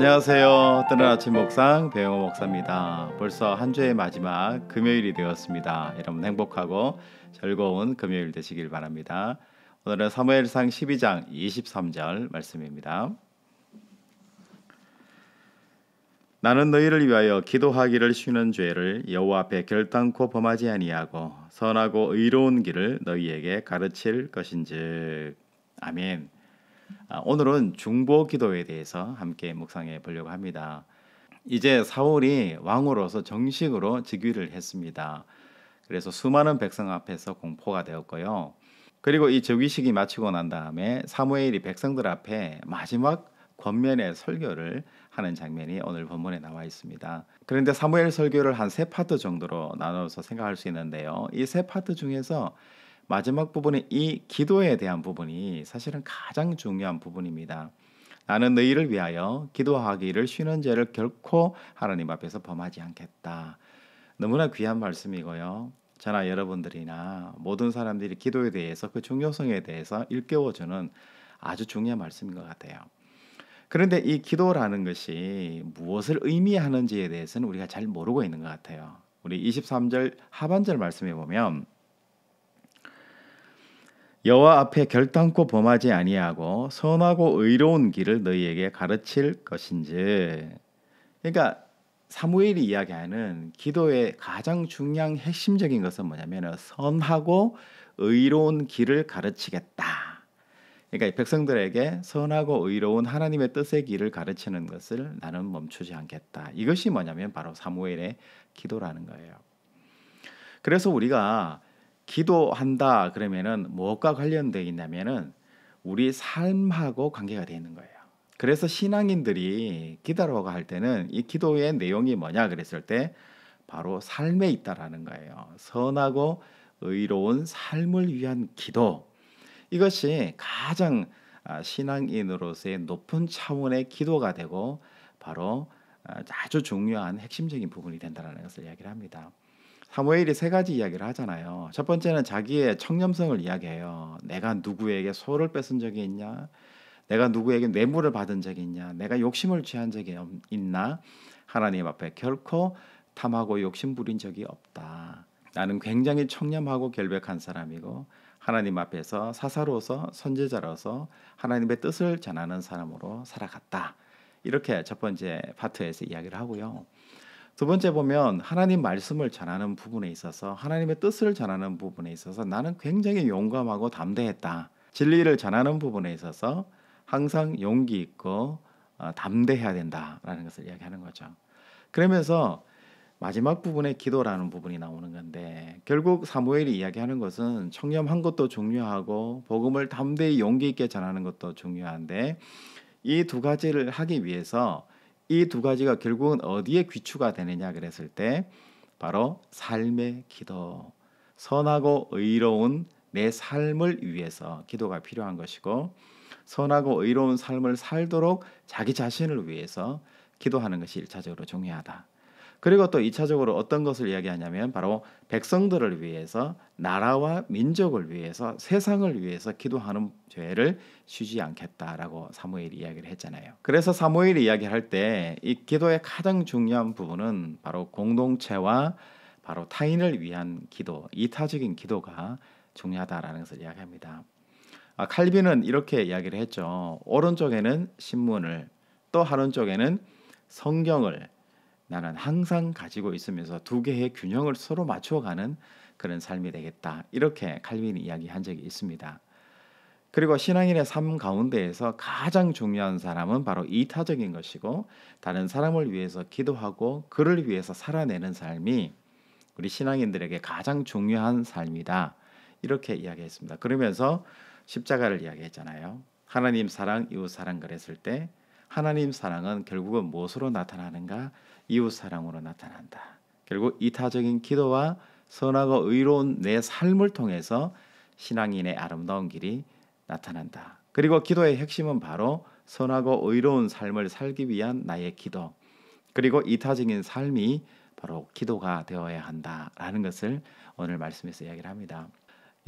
안녕하세요. 뜨는 아침 목상 배영호 목사입니다. 벌써 한 주의 마지막 금요일이 되었습니다. 여러분 행복하고 즐거운 금요일 되시길 바랍니다. 오늘은 사무엘상 12장 23절 말씀입니다. 나는 너희를 위하여 기도하기를 쉬는 죄를 여호와 앞에 결단코 범하지 아니하고 선하고 의로운 길을 너희에게 가르칠 것인즉. 아멘. 오늘은 중보 기도에 대해서 함께 묵상해 보려고 합니다. 이제 사울이 왕으로서 정식으로 즉위를 했습니다. 그래서 수많은 백성 앞에서 공포가 되었고요. 그리고 이 즉위식이 마치고 난 다음에 사무엘이 백성들 앞에 마지막 권면의 설교를 하는 장면이 오늘 본문에 나와 있습니다. 그런데 사무엘 설교를 한 세 파트 정도로 나눠서 생각할 수 있는데요. 이 세 파트 중에서 마지막 부분의 이 기도에 대한 부분이 사실은 가장 중요한 부분입니다. 나는 너희를 위하여 기도하기를 쉬는 죄를 결코 하나님 앞에서 범하지 않겠다. 너무나 귀한 말씀이고요. 저나 여러분들이나 모든 사람들이 기도에 대해서 그 중요성에 대해서 일깨워주는 아주 중요한 말씀인 것 같아요. 그런데 이 기도라는 것이 무엇을 의미하는지에 대해서는 우리가 잘 모르고 있는 것 같아요. 우리 23절 하반절 말씀에 보면 여호와 앞에 결단코 범하지 아니하고 선하고 의로운 길을 너희에게 가르칠 것인지. 그러니까 사무엘이 이야기하는 기도의 가장 중요한 핵심적인 것은 뭐냐면 선하고 의로운 길을 가르치겠다. 그러니까 백성들에게 선하고 의로운 하나님의 뜻의 길을 가르치는 것을 나는 멈추지 않겠다. 이것이 뭐냐면 바로 사무엘의 기도라는 거예요. 그래서 우리가 기도한다 그러면은 무엇과 관련되어 있냐면은 우리 삶하고 관계가 되어 있는 거예요. 그래서 신앙인들이 기도라고 할 때는 이 기도의 내용이 뭐냐 그랬을 때 바로 삶에 있다라는 거예요. 선하고 의로운 삶을 위한 기도. 이것이 가장 신앙인으로서의 높은 차원의 기도가 되고 바로 아주 중요한 핵심적인 부분이 된다는 것을 이야기를 합니다. 사무엘이 세 가지 이야기를 하잖아요. 첫 번째는 자기의 청렴성을 이야기해요. 내가 누구에게 소를 뺏은 적이 있냐? 내가 누구에게 뇌물을 받은 적이 있냐? 내가 욕심을 취한 적이 있나? 하나님 앞에 결코 탐하고 욕심 부린 적이 없다. 나는 굉장히 청렴하고 결백한 사람이고 하나님 앞에서 사사로서 선지자로서 하나님의 뜻을 전하는 사람으로 살아갔다. 이렇게 첫 번째 파트에서 이야기를 하고요. 두 번째 보면 하나님 말씀을 전하는 부분에 있어서 하나님의 뜻을 전하는 부분에 있어서 나는 굉장히 용감하고 담대했다. 진리를 전하는 부분에 있어서 항상 용기 있고 담대해야 된다라는 것을 이야기하는 거죠. 그러면서 마지막 부분에 기도라는 부분이 나오는 건데 결국 사무엘이 이야기하는 것은 청렴한 것도 중요하고 복음을 담대히 용기 있게 전하는 것도 중요한데 이 두 가지를 하기 위해서 이 두 가지가 결국은 어디에 귀추가 되느냐 그랬을 때 바로 삶의 기도, 선하고 의로운 내 삶을 위해서 기도가 필요한 것이고 선하고 의로운 삶을 살도록 자기 자신을 위해서 기도하는 것이 1차적으로 중요하다. 그리고 또 2차적으로 어떤 것을 이야기하냐면 바로 백성들을 위해서 나라와 민족을 위해서 세상을 위해서 기도하는 죄를 쉬지 않겠다라고 사무엘이 이야기를 했잖아요. 그래서 사무엘이 이야기할 때 이 기도의 가장 중요한 부분은 바로 공동체와 바로 타인을 위한 기도, 이타적인 기도가 중요하다라는 것을 이야기합니다. 칼빈은 이렇게 이야기를 했죠. 오른쪽에는 신문을 또 한쪽에는 성경을 나는 항상 가지고 있으면서 두 개의 균형을 서로 맞춰가는 그런 삶이 되겠다. 이렇게 칼빈이 이야기한 적이 있습니다. 그리고 신앙인의 삶 가운데에서 가장 중요한 사람은 바로 이타적인 것이고 다른 사람을 위해서 기도하고 그를 위해서 살아내는 삶이 우리 신앙인들에게 가장 중요한 삶이다. 이렇게 이야기했습니다. 그러면서 십자가를 이야기했잖아요. 하나님 사랑, 이웃 사랑 그랬을 때 하나님 사랑은 결국은 무엇으로 나타나는가? 이웃 사랑으로 나타난다. 결국 이타적인 기도와 선하고 의로운 내 삶을 통해서 신앙인의 아름다운 길이 나타난다. 그리고 기도의 핵심은 바로 선하고 의로운 삶을 살기 위한 나의 기도. 그리고 이타적인 삶이 바로 기도가 되어야 한다라는 것을 오늘 말씀에서 이야기를 합니다.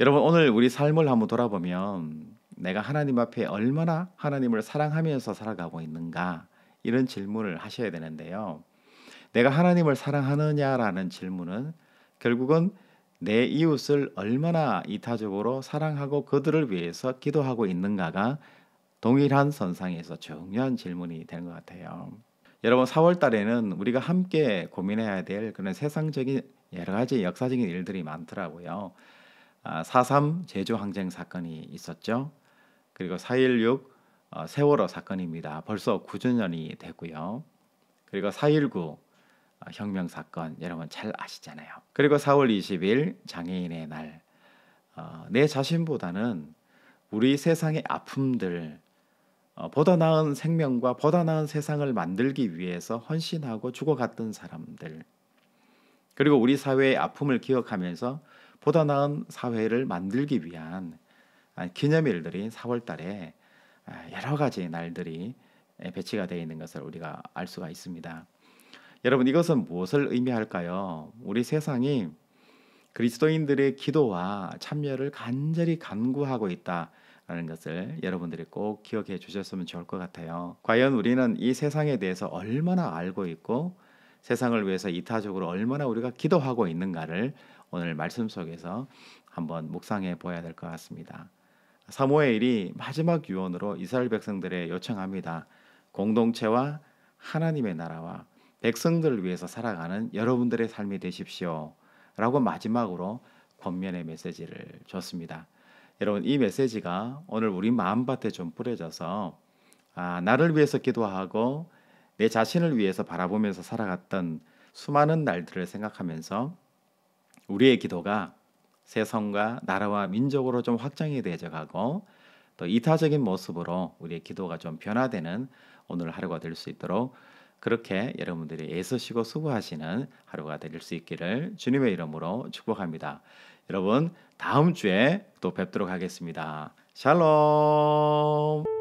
여러분 오늘 우리 삶을 한번 돌아보면 내가 하나님 앞에 얼마나 하나님을 사랑하면서 살아가고 있는가 이런 질문을 하셔야 되는데요. 내가 하나님을 사랑하느냐라는 질문은 결국은 내 이웃을 얼마나 이타적으로 사랑하고 그들을 위해서 기도하고 있는가가 동일한 선상에서 중요한 질문이 되는 것 같아요. 여러분 4월 달에는 우리가 함께 고민해야 될 그런 세상적인 여러 가지 역사적인 일들이 많더라고요. 4.3 제주 항쟁 사건이 있었죠. 그리고 4.16 세월호 사건입니다. 벌써 9주년이 되고요. 그리고 4.19 혁명 사건 여러분 잘 아시잖아요. 그리고 4월 20일 장애인의 날. 내 자신보다는 우리 세상의 아픔들 보다 나은 생명과 보다 나은 세상을 만들기 위해서 헌신하고 죽어갔던 사람들 그리고 우리 사회의 아픔을 기억하면서 보다 나은 사회를 만들기 위한 기념일들이 4월 달에 여러 가지 날들이 배치가 되어 있는 것을 우리가 알 수가 있습니다. 여러분 이것은 무엇을 의미할까요? 우리 세상이 그리스도인들의 기도와 참여를 간절히 간구하고 있다라는 것을 여러분들이 꼭 기억해 주셨으면 좋을 것 같아요. 과연 우리는 이 세상에 대해서 얼마나 알고 있고 세상을 위해서 이타적으로 얼마나 우리가 기도하고 있는가를 오늘 말씀 속에서 한번 묵상해 보아야 될 것 같습니다. 사무엘이 마지막 유언으로 이스라엘 백성들에 요청합니다. 공동체와 하나님의 나라와 백성들을 위해서 살아가는 여러분들의 삶이 되십시오. 라고 마지막으로 권면의 메시지를 줬습니다. 여러분 이 메시지가 오늘 우리 마음밭에 좀 뿌려져서 나를 위해서 기도하고 내 자신을 위해서 바라보면서 살아갔던 수많은 날들을 생각하면서 우리의 기도가 세상과 나라와 민족으로 좀 확장이 되어가고 또 이타적인 모습으로 우리의 기도가 좀 변화되는 오늘 하루가 될 수 있도록 그렇게 여러분들이 애쓰시고 수고하시는 하루가 될 수 있기를 주님의 이름으로 축복합니다. 여러분 다음 주에 또 뵙도록 하겠습니다. 샬롬.